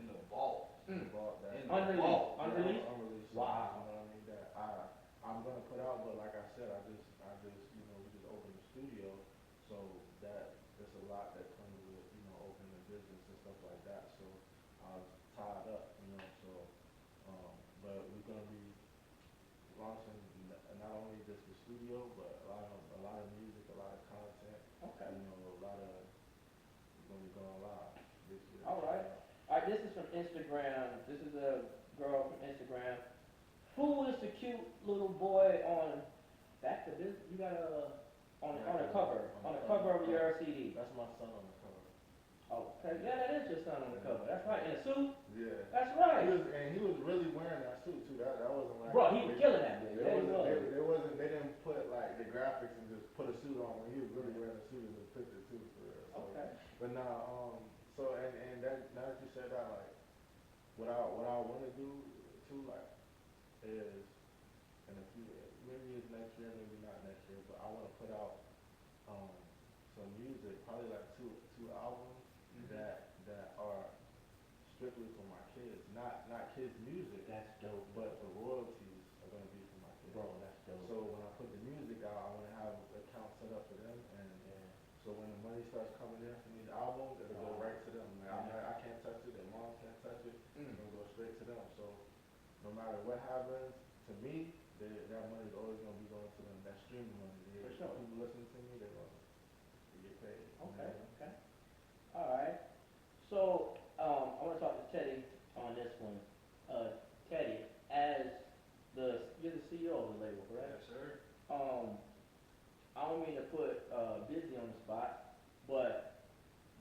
in the vault. About that. In the Unreleased. vault. Unreleased? Unreleased songs, you Wow. know what I mean? That I'm gonna put out, but like I said, you know, we just opened the studio, so that there's a lot that comes with, you know, opening a business and stuff like that. So I was tied up, you know. So, but we're gonna be launching not only just the studio, but a lot of music, a lot of content, Okay. you know, a lot of we're gonna be going live this year. All right. All right. This is from Instagram. This is a girl from Instagram. Who is the cute little boy on back to this? You got a on a cover on the cover of your CD. That's my son on the cover. Okay, yeah, that is your son on the cover. That's right. In a suit. Yeah. That's right. He was really wearing that suit too. That wasn't like. Bro, he was killing that bitch. They Yeah, he wasn't, was. they didn't put like the graphics and just put a suit on when he was really wearing a suit in the picture too. For real. So, Okay. but now, so and that now that you said that, like, what I want to do too, like, is in a few, maybe it's next year, maybe not next year, but I want to put out um some music, probably like two albums that are strictly for my kids, not kids music, That's dope. but the royalties are gonna be for my kids. Bro, that's dope. So when I put the music out, I want to have an account set up for them, and Yeah. so when the money starts coming in from these albums, it'll go right to them. Like, I can't touch it, their mom can't touch it. It'll go straight to them. So no matter what happens, to me, that money is always gonna be going to them. That streaming money. For sure. People listening to me, they're gonna get paid. Okay. Okay. All right. So I want to talk to Teddy on this one. Teddy, as you're the CEO of the label, correct? Yes, sir. I don't mean to put Busy on the spot, but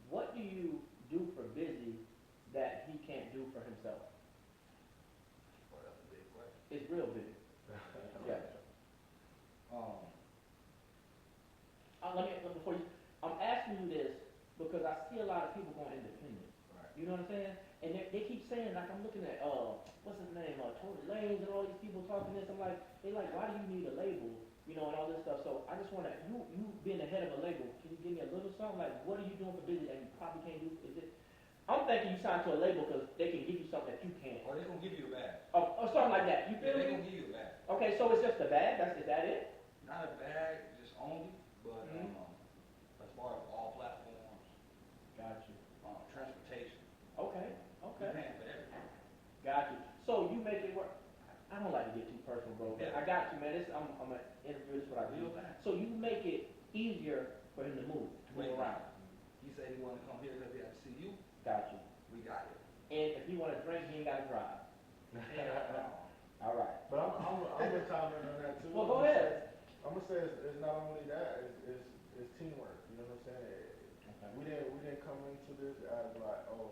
what do you do for Busy that he can't do for himself? Well, that's a big question. It's real big. Yeah. Um, Let me before you. I'm asking you this because I see a lot of people going independent. right. You know what I'm saying? And they keep saying, like, I'm looking at what's his name, Tory Lanez and all these people talking this. I'm like, they like, why do you need a label? You know, and all this stuff. So I just want to, you being the head of a label, can you give me a little something? Like, what are you doing for Busy that you probably can't do? Is it? I'm thinking you signed to a label because they can give you something that you can't. Or they gonna give you a badge. Or something like that. You Yeah, feel they me? gonna give you a badge. Okay, so it's just a bag. Is that it? Not a bag, just only, but Mhm. as far as all platforms, Got you. transportation. Okay. We Okay. paying for everything. Got you. So you make it work. I don't like to get too personal, bro. But Yeah. I got you, man. I'm gonna interview. This is what I do. Real bad. So you make it easier for him to move Wait. around. He said he wanted to come here because he had to see you. Got you. We got it. And if he want to drink, he ain't got to drive. All right. But I'm gonna comment on that too. Well, go ahead. I'm gonna say it's not only that, it's teamwork. You know what I'm saying? Okay. We didn't come into this as like, oh,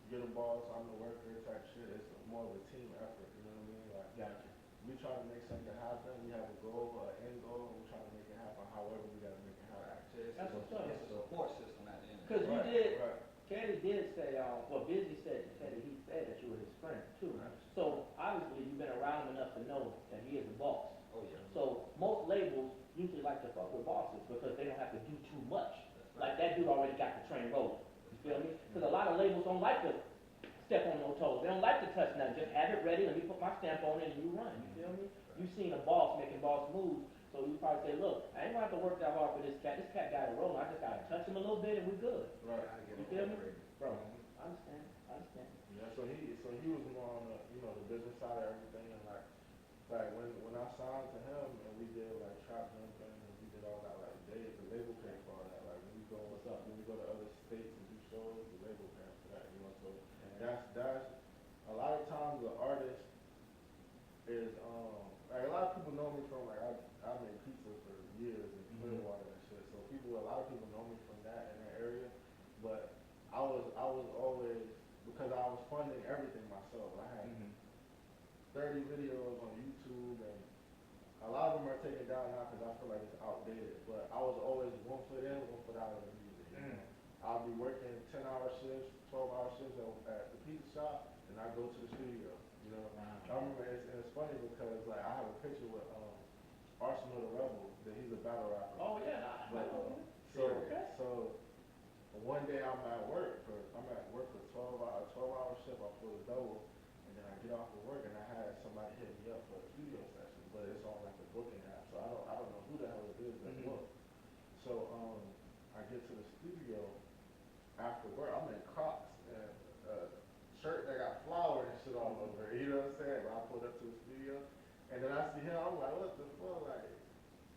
you're the boss, I'm the worker type shit. It's more of a team effort. You know what I mean? Like, Got you. we try to make something happen. We have a goal, an end goal, and we try to make it happen. However, we gotta make it happen. Right. So That's what's up. it's a support system at the end. Because you Right, did. right. Teddy did say, well, Busy said to Teddy, he said that you were his friend too. Right. So obviously you've been around him enough to know that he is a boss. Oh yeah. So most labels usually like to fuck with bosses because they don't have to do too much. That's Like right. that dude already got the train rolling. You feel me? Because a lot of labels don't like to step on no toes. They don't like to touch nothing. Just have it ready. Let me put my stamp on it and you run. You feel me? You seen a boss making boss moves, so you probably say, look, I ain't gonna have to work that hard for this cat. This cat got it rolling. I just gotta touch him a little bit and we're good. Right. Gotta get You feel me? incorporated. Bro, I understand. I understand. Yeah, so he was more on the, you know, the business side of everything, and like when I signed to him and we did like trap jumping and we did all that, like the label paid for all that. Like when we go to other states and do shows, the label pays for that, you know. So that's a lot of times the artist is like a lot of people know me from like I made pizza for years in Clearwater and shit. So a lot of people know me from that in that area, but I was always, because I was funding everything myself. I had 30 videos on YouTube, and a lot of them are taken down now because I feel like it's outdated. But I was always 1 foot in, 1 foot out of the music. You know? I'll be working 10-hour shifts, 12-hour shifts at the pizza shop, and I go to the studio. You know, I remember it's funny because like I have a picture with Arsenal the Rebel, that he's a battle rapper. Oh yeah. But, so one day I'm at work for 12 hour shift, I pull a double, and then I get off of work and I had somebody hit me up for a studio session, but it's on like the booking app, so I don't know who the hell it is that Mhm. booked. So I get to the studio after work, I'm in Crocs and shirt that got flour and shit all over it, you know what I'm saying? But I pulled up to the studio, and then I see him, I'm like, what the fuck, like,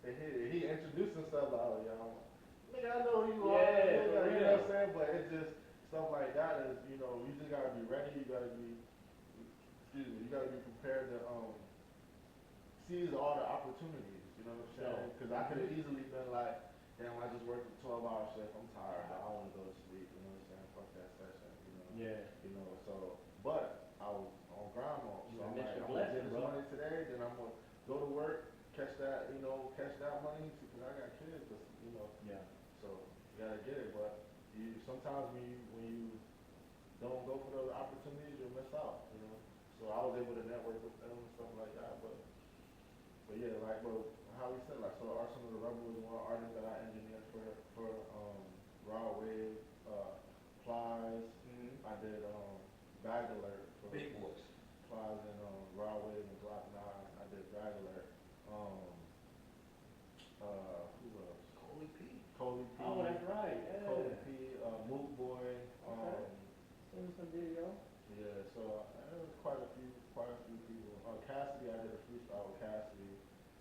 and he introduced himself, like, oh yeah, I'm like, nigga, I know who you are, Yeah, nigga, for you know real. what I'm saying? But it's just, stuff like that is, you know, you just gotta be ready, you gotta be, excuse me, you gotta be prepared to, seize all the opportunities, you know what I'm saying? Because I could have easily been like, damn, I just worked a 12-hour shift, I'm tired, but I want to go to sleep, you know what I'm saying? Fuck that session, you know? Yeah. You know, so, but I was on grind mode, so You I'm missed like, your I'm gonna blessing, get this bro. money today, then I'm gonna go to work, catch that, you know, catch that money, because I got kids, you know, Yeah. so you gotta get it, but you sometimes when you don't go for those opportunities, you'll miss out, you know? So I was able to network with them and stuff like that, but yeah, like, bro, how we said, like, so Arsenal of the Rebel is one artist that I engineered for Raw Wave, Plies. Mhm. I did Bag Alert for Big boys. Plies and Raw Wave and Block 9. I did Bag Alert. Who else? Coley P. Coley P. Oh, that's right. Yeah. Coley P. Moot Boy. Okay. Send me some video. Yeah, so there was quite a few people. Cassidy, I did a freestyle with Cassidy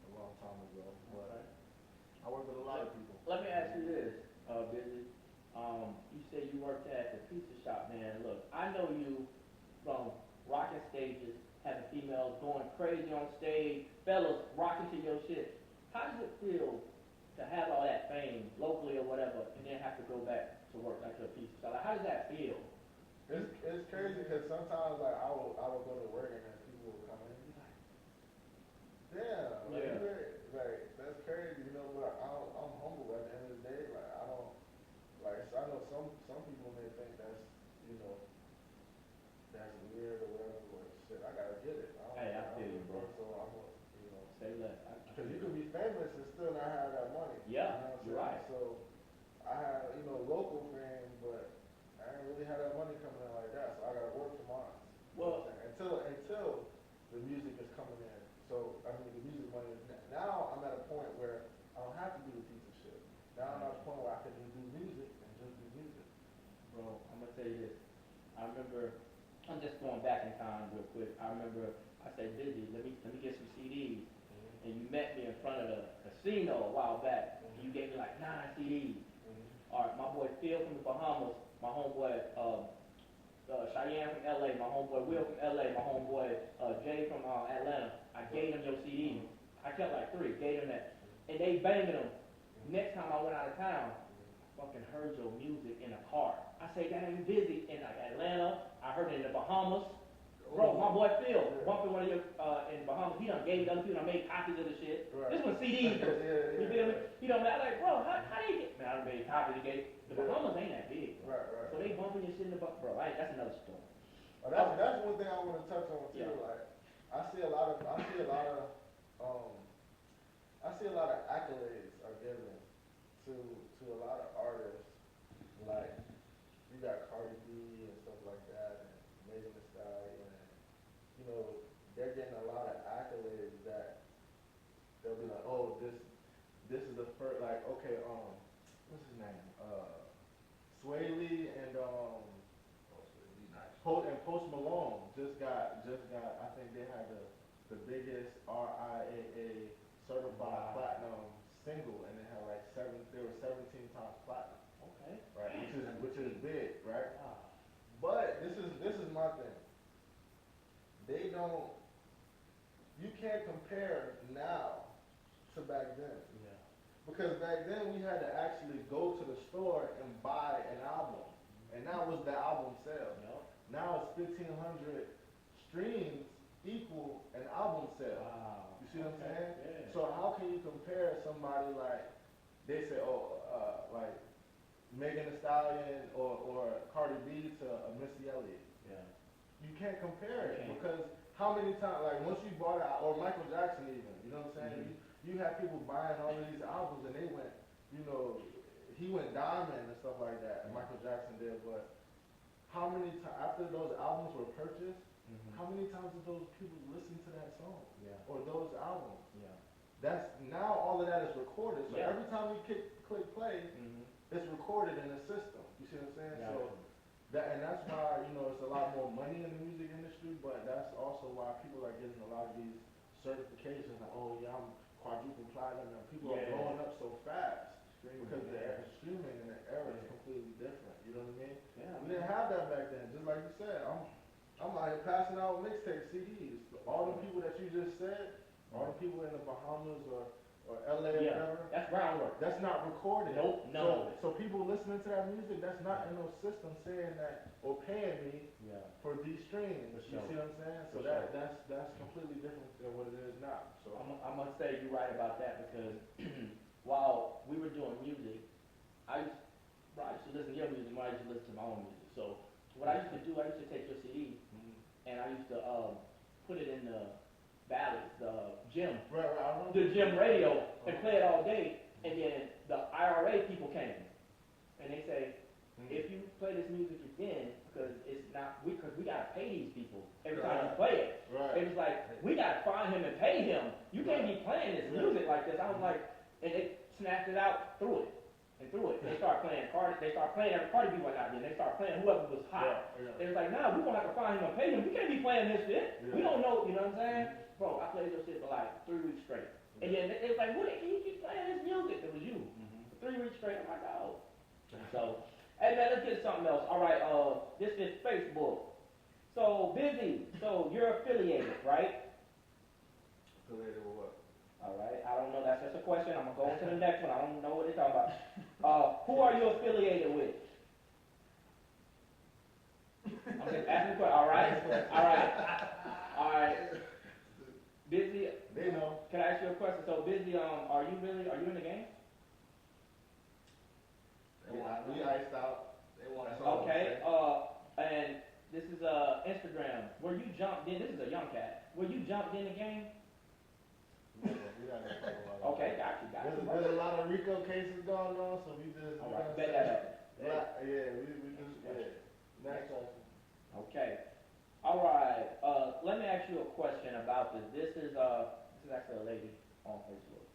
a long time ago, but Okay. I work with a lot of people. Let me ask you this, Busy. You said you worked at the pizza shop, man. Look, I know you from rocking stages, having females going crazy on stage, fellas rocking to your shit. How does it feel to have all that fame locally or whatever, and then have to go back to work like a pizza shop? Like, how does that feel? It's crazy because sometimes like I would go to work and then people would come in and be like, damn, like, Yeah. like that's crazy, you know. But I'm humble at the end of the day. Like I don't like I know some people may think that's you know that's weird or whatever. But shit, I gotta get it. Hey, I feel you, bro. So I'm a, you know. Say less. Because you can be famous and still not have that money. Yeah, you know you're what I'm right. saying? So I had, you know, local fame, but I didn't really have that money coming in like that. So I gotta work for mine. Well, Until the music is coming in. So I mean, the music money is now. I'm at a point where I don't have to do the pizza shit. Now I'm at a point where I can just do music and just do music. bro, I'm gonna tell you this. I remember, I'm just going back in time real quick. I remember I said, Busy, let me get some CDs. And you met me in front of the casino a while back. And you gave me like 9 CDs. All right, my boy Phil from the Bahamas, my homeboy Cheyenne from LA, my homeboy Will from LA, my homeboy Jay from Atlanta. I gave them your CDs. I kept like 3, gave them that. And they banging them. Next time I went out of town, I fucking heard your music in a car. I say, that ain't Busy in like Atlanta. I heard it in the Bahamas. Bro, my boy Phil, bumping one of your in Bahamas, he done gave it to other people, done made copies of the shit. Right. This was CDs. You feel me? You know, man, I'm like, bro, how they get? Man, I done made copies. The Bahamas ain't that big, bro. Right. So they bumping your shit in the bro. That's another story. That's one thing I want to touch on too. Yeah. Like I see a lot of accolades are given to a lot of artists. Like you got Cardi B and stuff like that, and Megan Thee Stallion, and you know they're getting a lot of accolades that they'll be like, oh, this is the first, like, okay, what's his name? Sway Lee and Post Malone just got I think they had the biggest RIAA certified platinum single, and they had like they were 17 times platinum. Okay. Right, which is big, right? Wow. But this is my thing. You can't compare now to back then. Yeah. Because back then we had to actually go to the store and buy an album. And that was the album sale. Yep. Now it's 1,500 streams equal an album sale. Wow. You see what I'm saying? Yeah. So how can you compare somebody like, they say, like Megan Thee Stallion or Cardi B to Missy Elliott? Yeah. You can't compare it You can't. because how many times, like once you bought it, or Michael Jackson even, you know what I'm saying? You had people buying all of these albums and they went, you know, he went diamond and stuff like that, Michael Jackson did, but how many times, after those albums were purchased, Mhm. how many times did those people listen to that song? Yeah. Or those albums? Yeah. That's, now all of that is recorded, so Yeah. every time we click play, Mhm. it's recorded in the system, you see what I'm saying? Yeah. So, and that's why, you know, it's a lot more money in the music industry, but that's also why people are getting a lot of these certifications, like, oh yeah, I'm quadruple platinum, and people are Yeah. blowing up so fast. Streaming, Because the yeah. streaming and the era is Yeah. completely different, you know what I mean? Yeah. We didn't have that back then, just like you said, I'm out here passing out mixtape CDs. All the people that you just said, all the people in the Bahamas or LA or Yeah. whatever, That's groundwork. that's not recorded. Nope, none of it. So people listening to that music, that's not in no system saying that or paying me Yeah. for these streams. For You sure. see what I'm saying? So For sure. that's completely different than what it is now. So I'm gonna say you're right about that because while we were doing music, I used, well, I used to listen to your music, but I used to listen to my own music. So what I used to do, I used to take your CD and I used to put it in the valleys, the gym, right, I remember. the gym radio, and play it all day. And then the IRA people came and they say, if you play this music again, because it's not, because we gotta pay these people every time you play it. Right. It was like, we gotta find him and pay him. You can't be playing this music like this. I was like, and they snatched it out, threw it, and threw it. They started playing Cardi, they started playing every Cardi B went out there. They started playing whoever was hot. Yeah. They was like, nah, we gonna have to find him and pay him. We can't be playing this shit. Yeah. We don't know, you know what I'm saying? Bro, I played your shit for like 3 weeks straight. And then they was like, what, can you keep playing this music? It was you. For 3 weeks straight. I'm like, oh. So, hey man, let's get something else. All right, this is Facebook. So, Busy, so you're affiliated, right? Affiliated with what? All right, I don't know, that's just a question. I'm gonna go to the next one. I don't know what they're talking about. Who are you affiliated with? I'm just asking a question. All right, all right, all right. Busy, They know. can I ask you a question? So, Busy, are you in the game? They want We iced out. They want That's all. Okay, and this is Instagram. Were you jumped in? This is a young cat. Were you jumped in the game? We gotta talk about that. Okay, got you. There's a lot of RICO cases going on, so we just. All you know right, what I'm bet saying? that up. Yeah, we just, yeah. Next question. Okay. All right. Let me ask you a question about this. This is actually a lady on Facebook.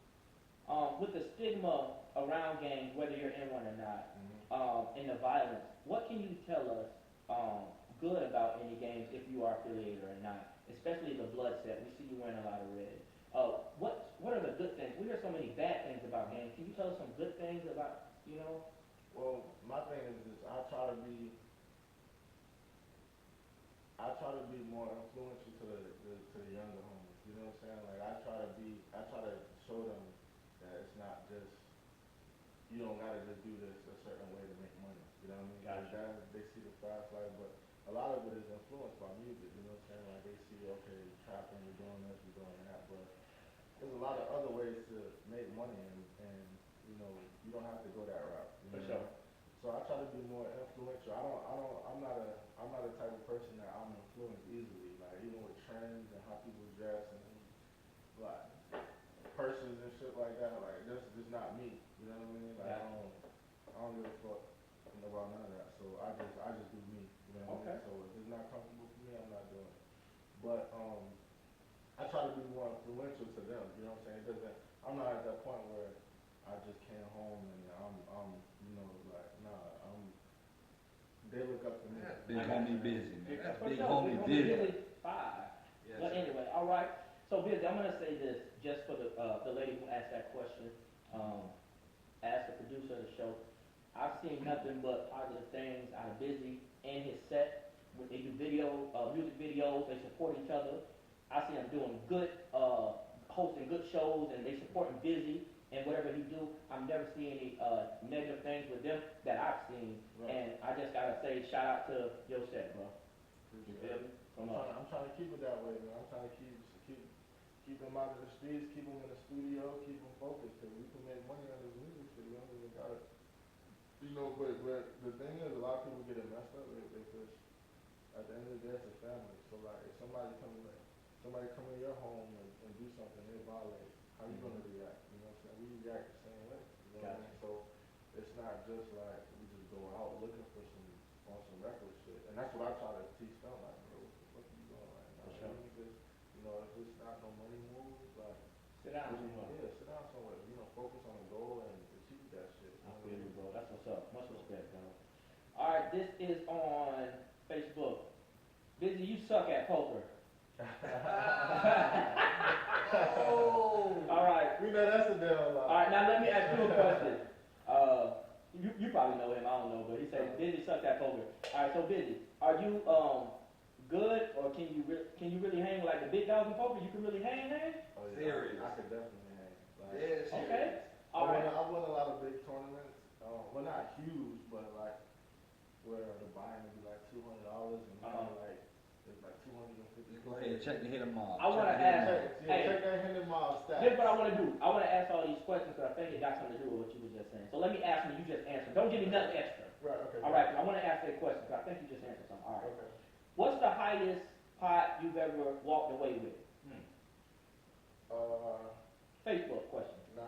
With the stigma around gangs, whether you're in one or not, and the violence, what can you tell us good about any gangs if you are affiliated or not? Especially the blood set. We see you wearing a lot of red. What are the good things? We hear so many bad things about gangs. Can you tell us some good things about, you know? Well, my thing is this, I try to be more influential to the younger homies, you know what I'm saying? Like I try to show them that it's not just, you don't gotta just do this a certain way to make money, you know what I mean? Gotcha. Like that, they see the fast life, but a lot of it is influenced by music, you know what I'm saying? Like they see, okay, trapping, we're doing this, we're doing that, but there's a lot of other ways to make money and you know, you don't have to go that route. You For know? sure. So I try to be more influential. I'm not a type of person that I'm influenced easily. Like even with trends and how people dress and like purses and shit like that. Like that's just not me. You know what I mean? Like I don't give a fuck about none of that. So I just do me. You know what I mean? So if it's not comfortable for me, I'm not doing it. But I try to be more influential to them. You know what I'm saying? I'm not at that point where I just came home and I'm you know like nah they look up to me. That's big homie busy, man. That's big homie Busy. busy. Five. Yes, But sir. anyway, all right. So Busy, I'm gonna say this just for the lady who asked that question. As the producer of the show, I've seen nothing but positive things out of Busy and his set. When they do music videos, they support each other. I see them doing good, hosting good shows, and they supporting Busy and whatever he do. I've never seen any negative things with them that I've seen. Right. And I just gotta say shout out to your set, bro. You feel me? I'm trying to keep it that way, man. I'm trying to keep them out of the streets, keep them in the studio, keep them focused, cause we can make money on this music shit. We don't even gotta, you know. But the thing is, a lot of people get it messed up because at the end of the day, it's a family. So like, if somebody come in your home and do something, they violate. How you gonna react? You know what I'm saying? We react the same way. You know what I mean? So it's not just like we just go out looking for some reckless shit. And And that's what I try to teach them, like, bro, what the fuck are you doing right now? For sure. Even if it's, you know, if it's not no money moves, like, Sit down really, somewhere. yeah, sit down somewhere, you know, focus on the goal and achieve that shit. I feel you, bro. That's what's up. Much respect, bro. All right, this is on Facebook. Busy, you suck at poker. Oh. All right. We know that's a damn lie. All right, now let me ask you a question. You probably know him. I don't know, but he said Busy sucked at poker. All right, so Busy, are you good, or can you really hang like the big dogs in poker? You can really hang. Oh, yeah, Serious. I could definitely hang. Like, Yes. Okay. All right. I won a lot of big tournaments. Well, not huge, but like where the buy-in would be like $200 and like it's like 250. Just go ahead and check the hidden mob. I wanna Check the hidden ask- mob. Yeah, check that Hendon Mob stats. Here's what I want to do. I want to ask all these questions because I think it got something to do with what you were just saying. So let me ask them. You just answer. Don't give me nothing extra. Right. Okay. All right. I want to ask that question because I think you just answered something. All right. Okay. What's the highest pot you've ever walked away with? Facebook question. It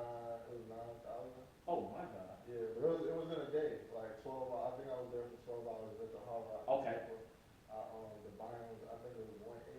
was 9,000. Oh my God. Yeah, but it was in a day, like 12 hours. I think I was there for 12 hours at the Hard Rock. Okay. The buy-in was, I think it was 180.